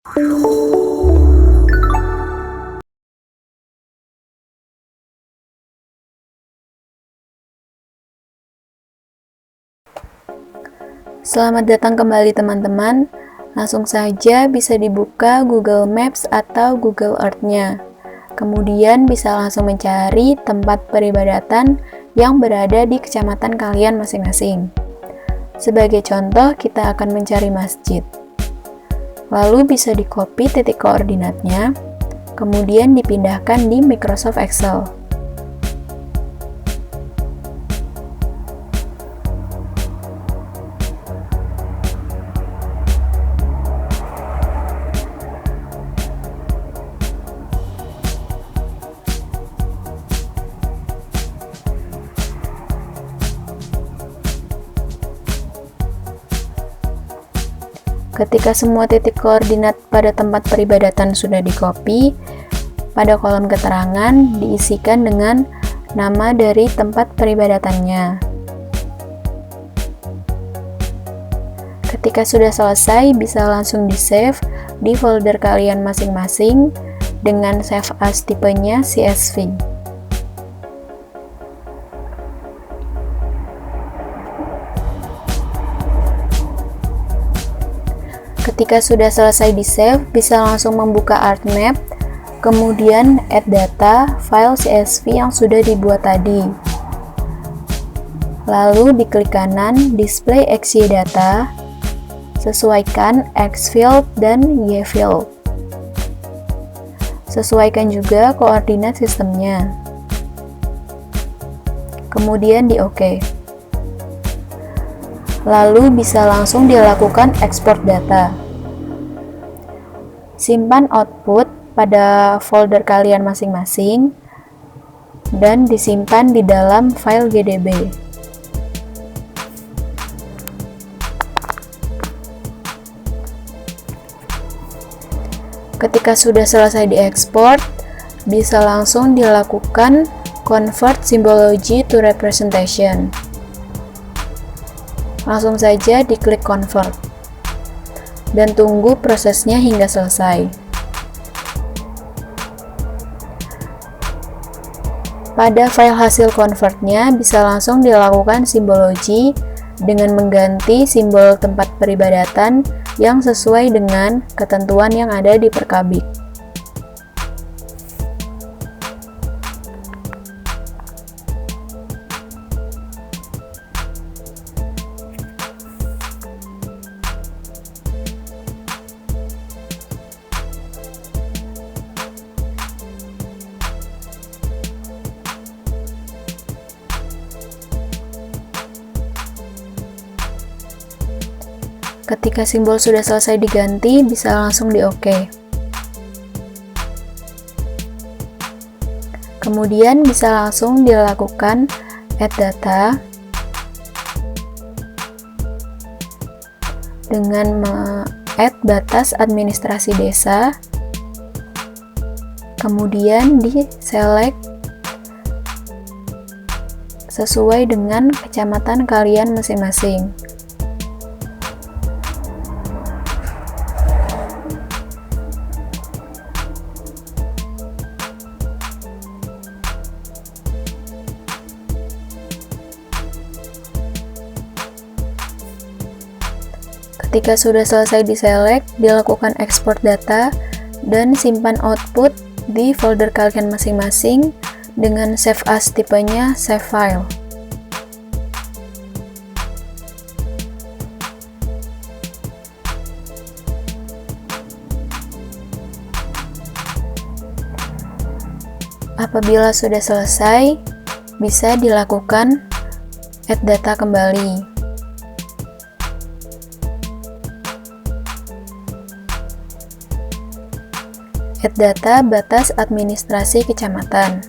Selamat datang kembali teman-teman. Langsung saja bisa dibuka Google Maps atau Google Earth-nya. Kemudian bisa langsung mencari tempat peribadatan yang berada di kecamatan kalian masing-masing. Sebagai contoh, kita akan mencari masjid. Lalu bisa di-copy titik koordinatnya, kemudian dipindahkan di Microsoft Excel. Ketika semua titik koordinat pada tempat peribadatan sudah di-copy, pada kolom keterangan diisikan dengan nama dari tempat peribadatannya. Ketika sudah selesai, bisa langsung di-save di folder kalian masing-masing dengan save as tipenya CSV. Ketika sudah selesai di-save, bisa langsung membuka ArcMap, kemudian add data file CSV yang sudah dibuat tadi. Lalu diklik kanan, display XY data, sesuaikan X field dan Y field. Sesuaikan juga koordinat sistemnya. Kemudian di OK. Lalu bisa langsung dilakukan ekspor data. Simpan output pada folder kalian masing-masing dan disimpan di dalam file GDB. Ketika sudah selesai diekspor, bisa langsung dilakukan convert symbology to representation. Langsung saja diklik convert dan tunggu prosesnya hingga selesai. Pada file hasil convertnya bisa langsung dilakukan simbologi dengan mengganti simbol tempat peribadatan yang sesuai dengan ketentuan yang ada di Perkabik. Ketika simbol sudah selesai diganti, bisa langsung di OK. Kemudian bisa langsung dilakukan add data dengan add batas administrasi desa. Kemudian di select sesuai dengan kecamatan kalian masing-masing. Ketika sudah selesai di-select, dilakukan ekspor data dan simpan output di folder kalian masing-masing dengan save as tipenya save file. Apabila sudah selesai, bisa dilakukan add data kembali. Add data batas administrasi kecamatan.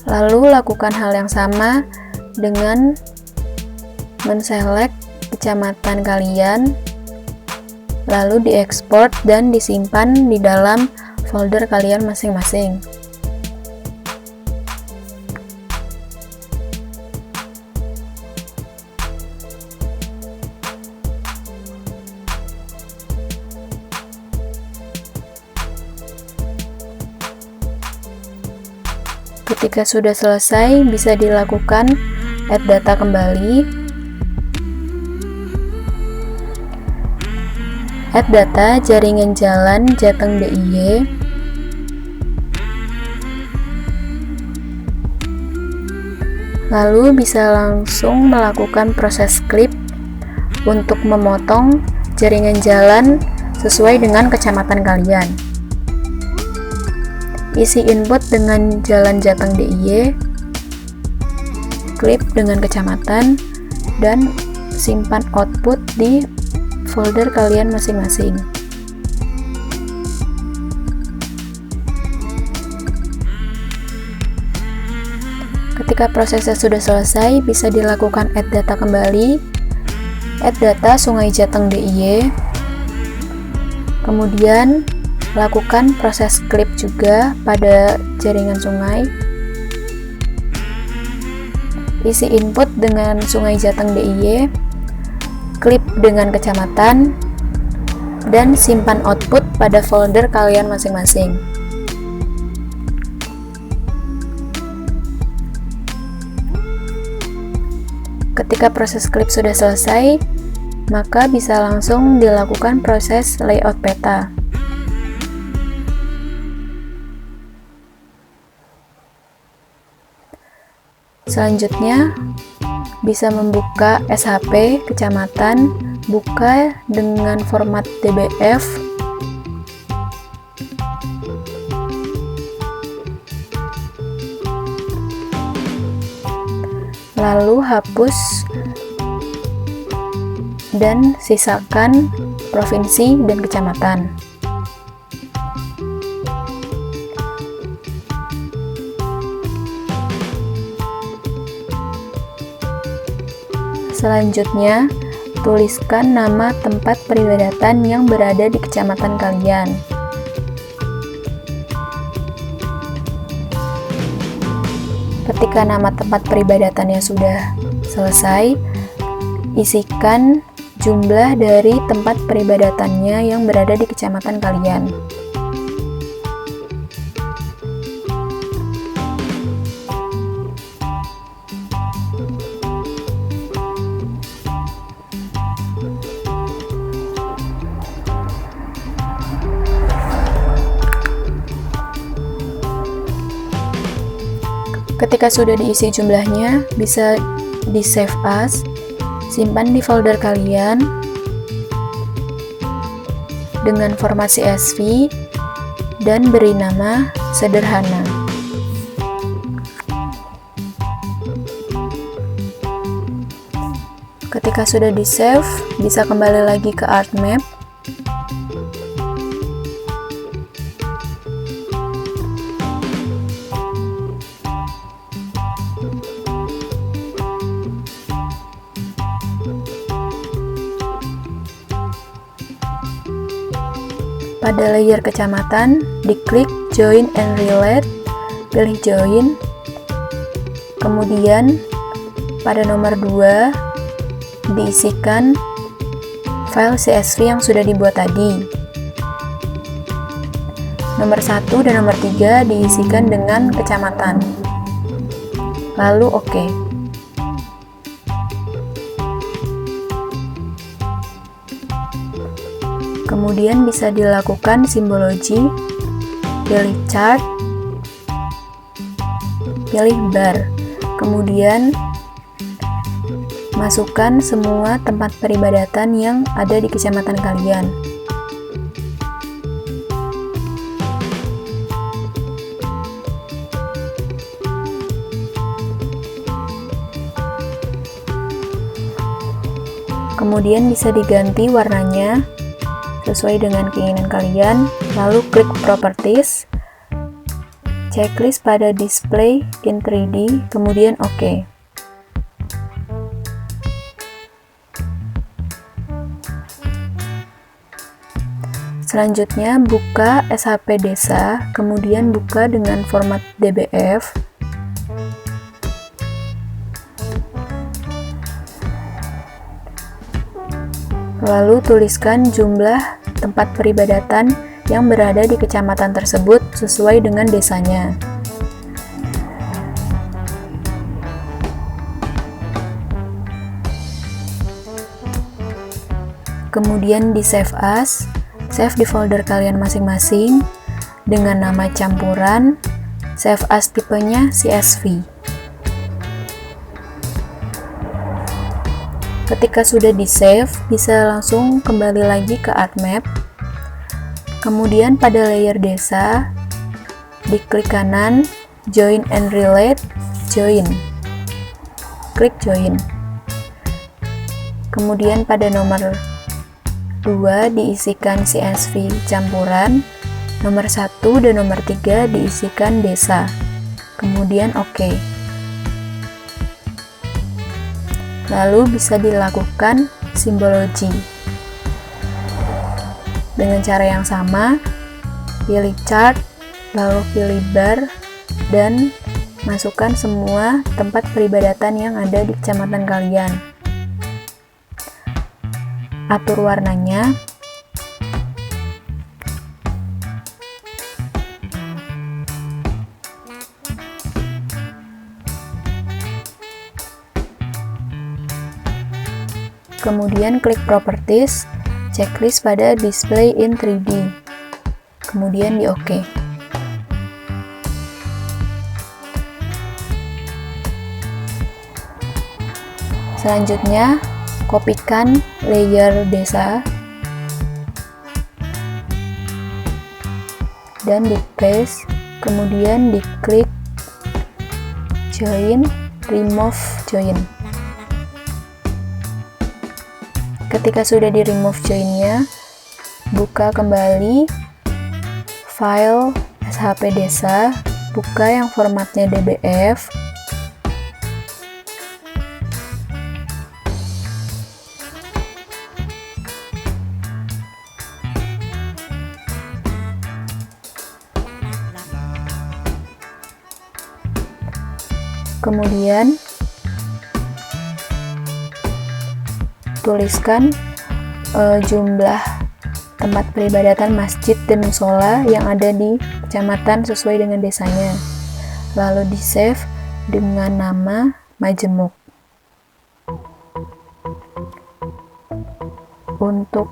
Lalu lakukan hal yang sama dengan men-select kecamatan kalian, lalu diekspor dan disimpan di dalam folder kalian masing-masing. Ketika sudah selesai, bisa dilakukan add data kembali. Add data jaringan jalan Jateng DIY. Lalu bisa langsung melakukan proses klip untuk memotong jaringan jalan sesuai dengan kecamatan kalian. Isi input dengan jalan Jateng DIY, klip dengan kecamatan, dan simpan output di folder kalian masing-masing. Ketika prosesnya sudah selesai, bisa dilakukan add data kembali. Add data Sungai Jateng DIY. Kemudian lakukan proses klip juga pada jaringan sungai. Isi input dengan Sungai Jateng DIY, klip dengan kecamatan, dan simpan output pada folder kalian masing-masing. Ketika proses klip sudah selesai, maka bisa langsung dilakukan proses layout peta. Selanjutnya, bisa membuka SHP kecamatan, buka dengan format DBF. Lalu hapus dan sisakan provinsi dan kecamatan. Selanjutnya, tuliskan nama tempat peribadatan yang berada di kecamatan kalian. Ketika nama tempat peribadatannya sudah selesai, isikan jumlah dari tempat peribadatannya yang berada di kecamatan kalian. Ketika sudah diisi jumlahnya, bisa di save as, simpan di folder kalian dengan format CSV dan beri nama sederhana. Ketika sudah di save, bisa kembali lagi ke ArtMap. Pada layer kecamatan, diklik Join and Relate, pilih Join. Kemudian, pada nomor 2, diisikan file CSV yang sudah dibuat tadi. Nomor 1 dan nomor 3 diisikan dengan kecamatan. Lalu OK. Kemudian bisa dilakukan simbologi, pilih chart, pilih bar, kemudian masukkan semua tempat peribadatan yang ada di kecamatan kalian. Kemudian bisa diganti warnanya sesuai dengan keinginan kalian, lalu klik Properties, checklist pada Display in 3D, kemudian OK. Selanjutnya, buka SHP Desa, kemudian buka dengan format DBF. Lalu tuliskan jumlah tempat peribadatan yang berada di kecamatan tersebut sesuai dengan desanya. kemudian di save as, save di folder kalian masing-masing dengan nama campuran, save as tipenya CSV. Ketika sudah di save, bisa langsung kembali lagi ke ArtMap. Kemudian pada layer desa, diklik kanan, join and relate, join. Klik join. Kemudian pada nomor 2 diisikan CSV campuran, nomor 1 dan nomor 3 diisikan desa. Kemudian OK. Lalu bisa dilakukan simbologi. Dengan cara yang sama, pilih chart, lalu pilih bar, dan masukkan semua tempat peribadatan yang ada di kecamatan kalian. Atur warnanya. Kemudian klik Properties, checklist pada Display in 3D. Kemudian di OK. Selanjutnya, kopikan layer desa dan di paste, kemudian diklik join, remove join. Ketika sudah di remove joinnya, buka kembali file SHP desa, buka yang formatnya DBF, kemudian tuliskan jumlah tempat peribadatan masjid dan musola yang ada di kecamatan sesuai dengan desanya. Lalu di save dengan nama Majemuk. Untuk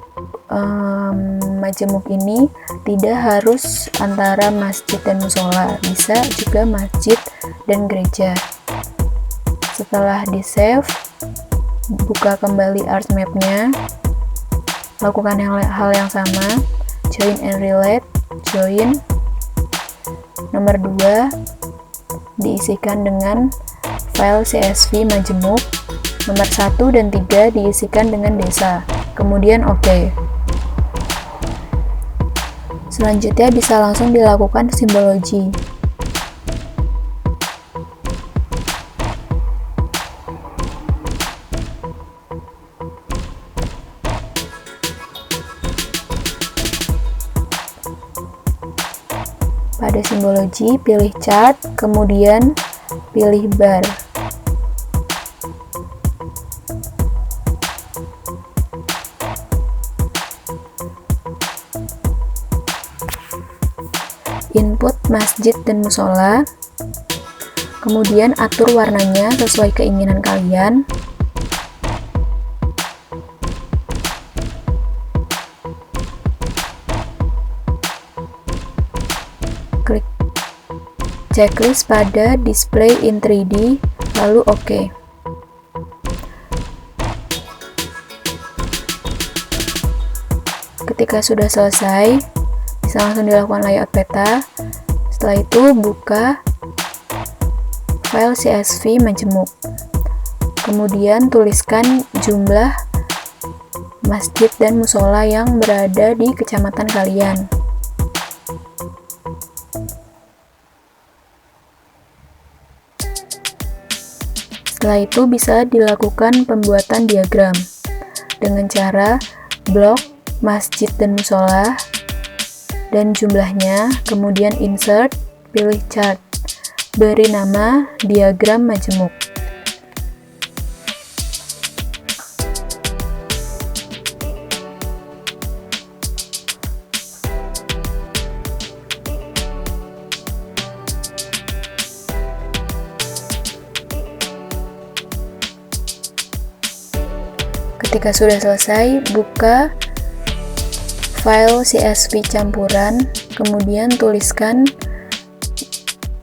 Majemuk ini tidak harus antara masjid dan musola, bisa juga masjid dan gereja. Setelah di save, buka kembali ArtMap-nya, lakukan hal yang sama, join and relate, join. Nomor 2 diisikan dengan file CSV Majemuk. Nomor 1 dan 3 diisikan dengan desa. Kemudian OK. Selanjutnya bisa langsung dilakukan simbologi. Pada simbologi, pilih chart, kemudian pilih bar. Input masjid dan musola, kemudian atur warnanya sesuai keinginan kalian. Klik checklist pada Display in 3D, lalu OK. Ketika sudah selesai, bisa langsung dilakukan layout peta. Setelah itu, buka file CSV Majemuk. Kemudian tuliskan jumlah masjid dan musola yang berada di kecamatan kalian. Setelah itu bisa dilakukan pembuatan diagram dengan cara blok masjid dan musola dan jumlahnya, kemudian insert, pilih chart, beri nama diagram Majemuk. Ketika sudah selesai, buka file CSV campuran, kemudian tuliskan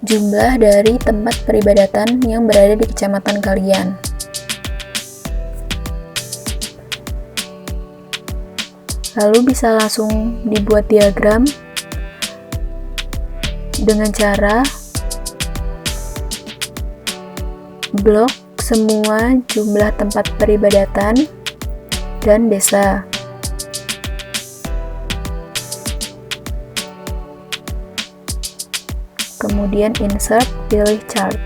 jumlah dari tempat peribadatan yang berada di kecamatan kalian. Lalu bisa langsung dibuat diagram dengan cara blok semua jumlah tempat peribadatan dan desa. Kemudian insert, pilih chart.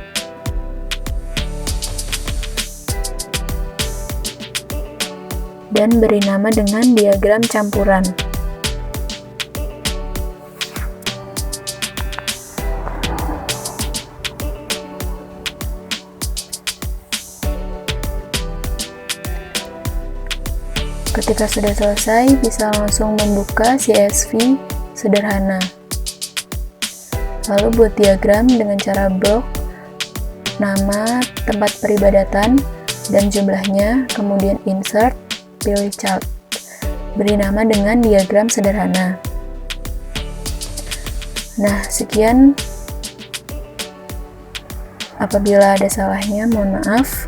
Dan beri nama dengan diagram campuran. Ketika sudah selesai, bisa langsung membuka CSV sederhana. Lalu buat diagram dengan cara blok nama tempat peribadatan dan jumlahnya, kemudian insert, pilih chart. Beri nama dengan diagram sederhana. Nah, sekian. Apabila ada salahnya, mohon maaf.